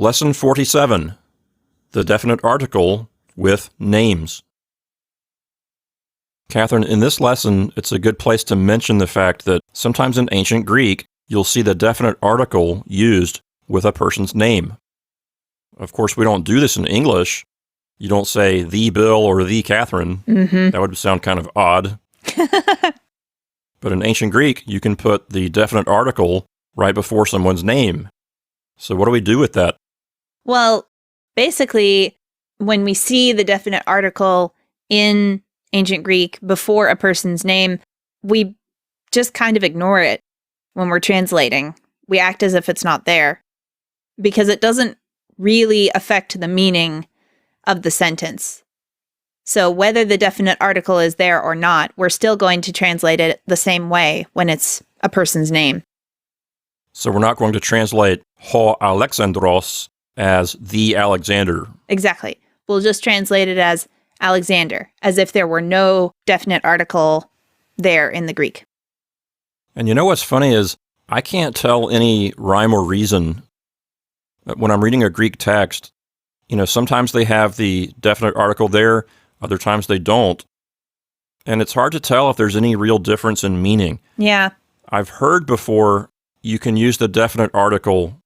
Lesson 47. The definite article with names. Catherine, in this lesson, it's a good place to mention the fact that sometimes in ancient Greek, you'll see the definite article used with a person's name. Of course, we don't do this in English. You don't say the Bill or the Catherine. Mm-hmm. That would sound kind of odd. But in ancient Greek, you can put the definite article right before someone's name. So what do we do with that? Well, basically, when we see the definite article in ancient Greek before a person's name, we just kind of ignore it when we're translating. We act as if it's not there because it doesn't really affect the meaning of the sentence. So whether the definite article is there or not, we're still going to translate it the same way when it's a person's name. So we're not going to translate ho Alexandros as the Alexander. Exactly. We'll just translate it as Alexander, as if there were no definite article there in the Greek. And you know what's funny is I can't tell any rhyme or reason when I'm reading a Greek text. Sometimes they have the definite article there, other times they don't. And it's hard to tell if there's any real difference in meaning. Yeah. I've heard before you can use the definite article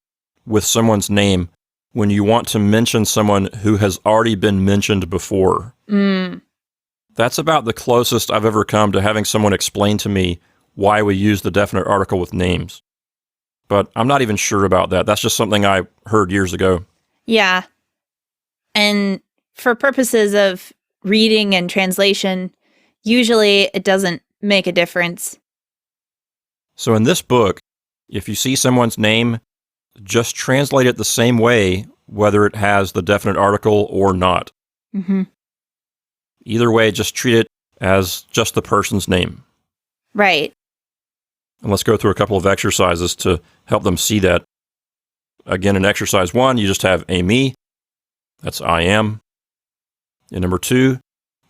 with someone's name when you want to mention someone who has already been mentioned before. That's about the closest I've ever come to having someone explain to me why we use the definite article with names. But I'm not even sure about that. That's just something I heard years ago. Yeah. And for purposes of reading and translation, usually it doesn't make a difference. So in this book, if you see someone's name, just translate it the same way, whether it has the definite article or not. Mm-hmm. Either way, just treat it as just the person's name. Right. And let's go through a couple of exercises to help them see that. Again, in exercise 1, you just have me. That's I am. In number 2,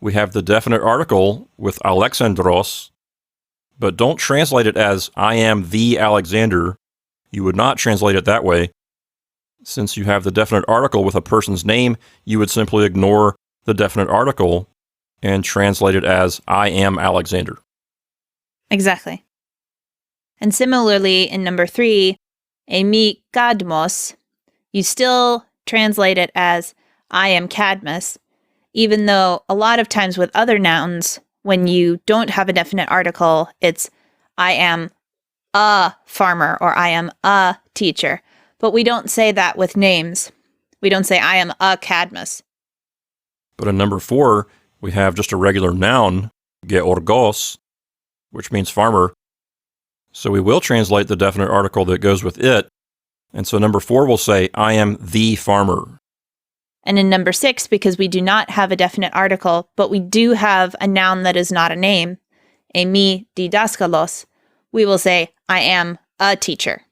we have the definite article with Alexandros, but don't translate it as I am the Alexander. You would not translate it that way. Since you have the definite article with a person's name, you would simply ignore the definite article and translate it as I am Alexander. Exactly. And similarly, in number 3, emi Cadmos, you still translate it as I am Cadmus, even though a lot of times with other nouns, when you don't have a definite article, it's I am a farmer or I am a teacher. But we don't say that with names. We don't say I am a Cadmus. But in number 4, we have just a regular noun, georgos, which means farmer. So we will translate the definite article that goes with it. And so number 4 will say, I am the farmer. And in number 6, because we do not have a definite article, but we do have a noun that is not a name, emi didaskalos, we will say, I am a teacher.